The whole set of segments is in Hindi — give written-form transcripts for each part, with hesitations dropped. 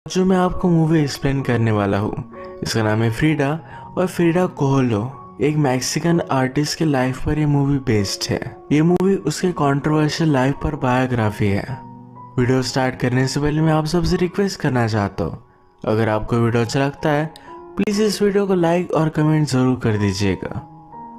जो मैं आपको मूवी एक्सप्लेन करने वाला हूँ इसका नाम है फ्रीडा और फ्रीडा कोहलो एक मैक्सिकन आर्टिस्ट के लाइफ पर ये मूवी बेस्ड है। ये मूवी उसके कंट्रोवर्शियल लाइफ पर बायोग्राफी है। वीडियो स्टार्ट करने से पहले मैं आप सबसे रिक्वेस्ट करना चाहता हूँ, अगर आपको वीडियो अच्छा लगता है प्लीज़ इस वीडियो को लाइक और कमेंट ज़रूर कर दीजिएगा।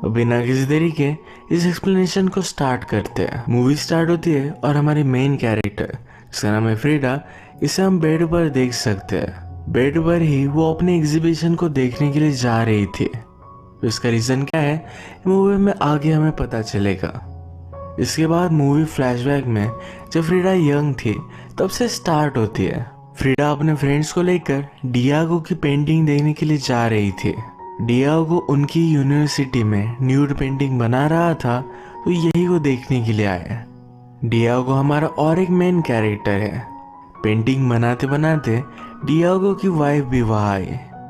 बिना किसी देरी के इस एक्सप्लेनेशन को स्टार्ट करते हैं। मूवी स्टार्ट होती है और हमारी मेन कैरेक्टर जिसका नाम है फ्रीडा, इसे हम बेड पर देख सकते हैं। बेड पर ही वो अपने एग्जीबिशन को देखने के लिए जा रही थी। तो इसका रीज़न क्या है मूवी में आगे हमें पता चलेगा। इसके बाद मूवी फ्लैशबैक में जब फ्रीडा यंग थी तब से स्टार्ट होती है। फ्रीडा अपने फ्रेंड्स को लेकर डियागो की पेंटिंग देखने के लिए जा रही थी। डियागो उनकी यूनिवर्सिटी में न्यूड पेंटिंग बना रहा था, तो यही वो देखने के लिए आया। डियागो हमारा और एक मेन कैरेक्टर है। पेंटिंग बनाते बनाते डियागो की वाइफ भी वहाँ आई।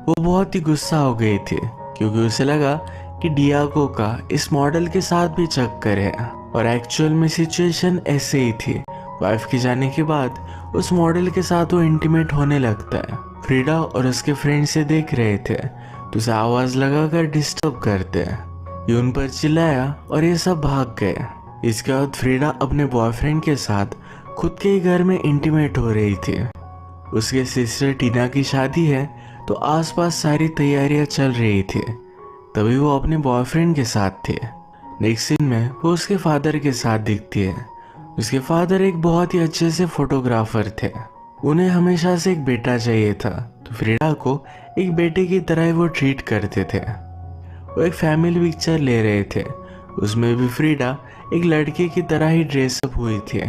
वो बहुत ही गुस्सा हो गई थी क्योंकि उसे लगा कि डियागो का इस मॉडल के साथ भी चक्कर है, और एक्चुअल में सिचुएशन ऐसे ही थी। वाइफ के जाने के बाद उस मॉडल के साथ वो इंटीमेट होने लगता है। फ्रीडा और उसके फ्रेंड से देख रहे थे तो उसे आवाज लगाकर डिस्टर्ब करते हैं। ये उन पर चिल्लाया और ये सब भाग गए। इसके बाद फ्रीडा अपने बॉयफ्रेंड के साथ खुद के ही घर में इंटीमेट हो रही थी। उसके सिस्टर टीना की शादी है तो आसपास सारी तैयारियां चल रही थी। तभी वो अपने बॉयफ्रेंड के साथ थे। नेक्स्ट सीन में वो उसके फादर के साथ दिखती है। उसके फादर एक बहुत ही अच्छे से फोटोग्राफर थे। उन्हें हमेशा से एक बेटा चाहिए था, तो फ्रीडा को एक बेटे की तरह वो ट्रीट करते थे। वो एक फैमिली पिक्चर ले रहे थे, उसमें भी फ्रीडा एक लड़के की तरह ही ड्रेसअप हुई थी।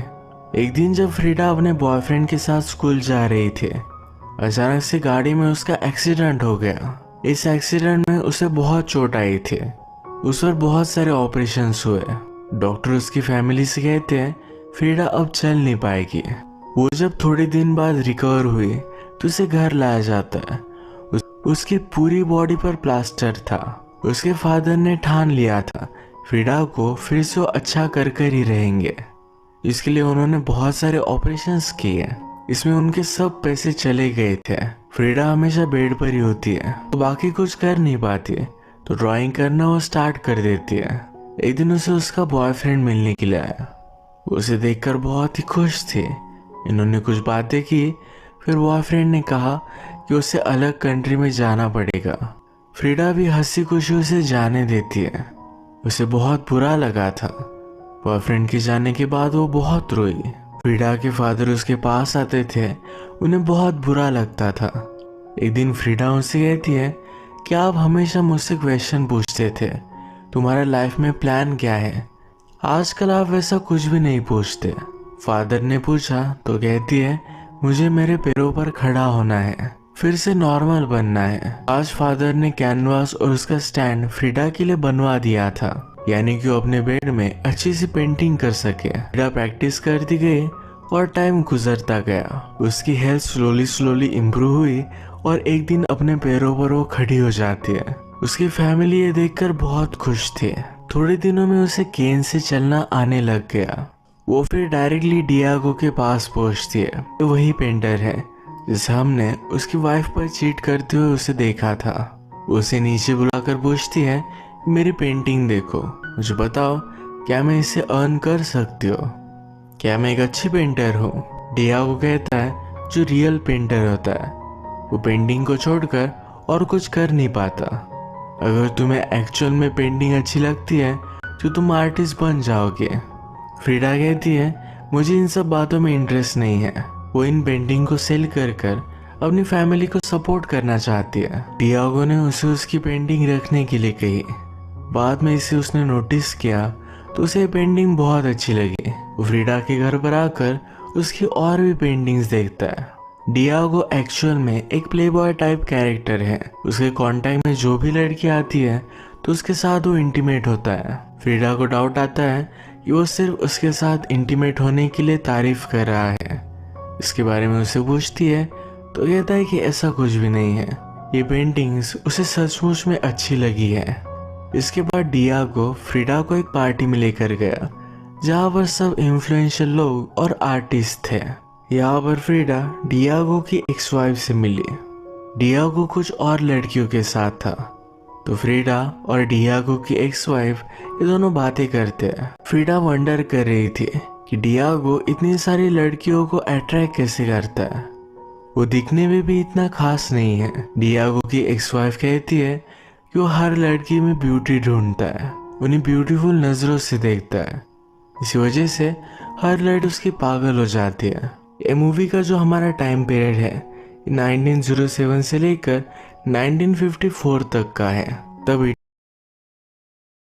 एक दिन जब फ्रीडा अपने बॉयफ्रेंड के साथ स्कूल जा रही थी, अचानक से गाड़ी में उसका एक्सीडेंट हो गया। इस एक्सीडेंट में उसे बहुत चोट आई थी। उस पर बहुत सारे ऑपरेशंस हुए। डॉक्टर उसकी फैमिली से कहते हैं फ्रीडा अब चल नहीं पाएगी। वो जब थोड़े दिन बाद रिकवर हुई तो उसे घर लाया जाता है। उसकी पूरी बॉडी पर प्लास्टर था। उसके फादर ने ठान लिया था फ्रीडा को फिर से वो अच्छा कर ही रहेंगे। इसके लिए उन्होंने बहुत सारे ऑपरेशंस किए। इसमें उनके सब पैसे चले गए थे। फ्रीडा हमेशा बेड पर ही होती है तो बाकी कुछ कर नहीं पाती, तो ड्राइंग करना वो स्टार्ट कर देती है। एक दिन उसे उसका बॉयफ्रेंड मिलने के लिए आया। वो उसे देखकर बहुत ही खुश थे। इन्होंने कुछ बातें की। फिर बॉयफ्रेंड ने कहा कि उसे अलग कंट्री में जाना पड़ेगा। फ्रीडा भी हंसी खुशी उसे जाने देती है। उसे बहुत बुरा लगा था। बॉयफ्रेंड के जाने के बाद वो बहुत रोई। फ्रीडा के फादर उसके पास आते थे, उन्हें बहुत बुरा लगता था। एक दिन फ्रीडा उनसे कहती है कि आप हमेशा मुझसे क्वेश्चन पूछते थे, तुम्हारा लाइफ में प्लान क्या है? आजकल आप वैसा कुछ भी नहीं पूछते। फादर ने पूछा तो कहती है मुझे मेरे पैरों पर खड़ा होना है, फिर से नॉर्मल बनना है। आज फादर ने कैनवास और उसका स्टैंड फ्रीडा के लिए बनवा दिया था, यानी कि वो अपने बेड में अच्छी सी पेंटिंग कर सके। फ्रीडा प्रैक्टिस करती गई और टाइम गुजरता गया। उसकी हेल्थ स्लोली इम्प्रूव हुई और एक दिन अपने पैरों पर वो खड़ी हो जाती है। उसकी फैमिली ये देखकर बहुत खुश थी। थोड़े दिनों में उसे केन से चलना आने लग गया। वो फिर डायरेक्टली डियागो के पास पहुंचती है। वही पेंटर है जिसे हमने उसकी वाइफ पर चीट करते हुए उसे देखा था। उसे नीचे बुलाकर पूछती है मेरी पेंटिंग देखो, मुझे बताओ क्या मैं इसे अर्न कर सकती हो? क्या मैं एक अच्छी पेंटर हूँ? डियागो कहता है जो रियल पेंटर होता है वो पेंटिंग को छोड़कर और कुछ कर नहीं पाता। अगर तुम्हें एक्चुअल में पेंटिंग अच्छी लगती है तो तुम आर्टिस्ट बन जाओगे। फ्रीडा कहती है मुझे इन सब बातों में इंटरेस्ट नहीं है। वो इन पेंटिंग को सेल कर अपनी फैमिली को सपोर्ट करना चाहती है। डियागो ने उसे उसकी पेंटिंग रखने के लिए कही। बाद में इसे उसने नोटिस किया तो उसे पेंटिंग बहुत अच्छी लगी। वो फ्रीडा के घर पर आकर उसकी और भी पेंटिंग्स देखता है। डियागो एक्चुअल में एक प्लेबॉय टाइप कैरेक्टर है। उसके कांटेक्ट में जो भी लड़की आती है तो उसके साथ वो इंटीमेट होता है। फ्रीडा को डाउट आता है कि वो सिर्फ उसके साथ इंटीमेट होने के लिए तारीफ कर रहा है। इसके बारे में उसे पूछती है तो कहता है कि ऐसा कुछ भी नहीं है, ये पेंटिंग्स उसे सचमुच में अच्छी लगी है। इसके बाद डियागो फ्रीडा को एक पार्टी में लेकर गया जहाँ पर सब इन्फ्लुएंशियल लोग और आर्टिस्ट थे। यहाँ पर फ्रीडा डियागो की एक्स वाइफ से मिली। डियागो कुछ और लड़कियों के साथ था, तो फ्रीडा और डियागो की एक्स वाइफ ये दोनों बातें करते हैं। फ्रीडा वंडर कर रही थी कि डियागो इतनी सारी लड़कियों को अट्रैक्ट कैसे करता है, वो दिखने में भी इतना खास नहीं है। डियागो की एक्स वाइफ कहती है कि वो हर लड़की में ब्यूटी ढूंढता है, उन्हें ब्यूटीफुल नजरों से देखता है, इसी वजह से हर लड़की उसकी पागल हो जाती है। ये मूवी का जो हमारा टाइम पीरियड है 1907 से लेकर 1954 तक का है। तब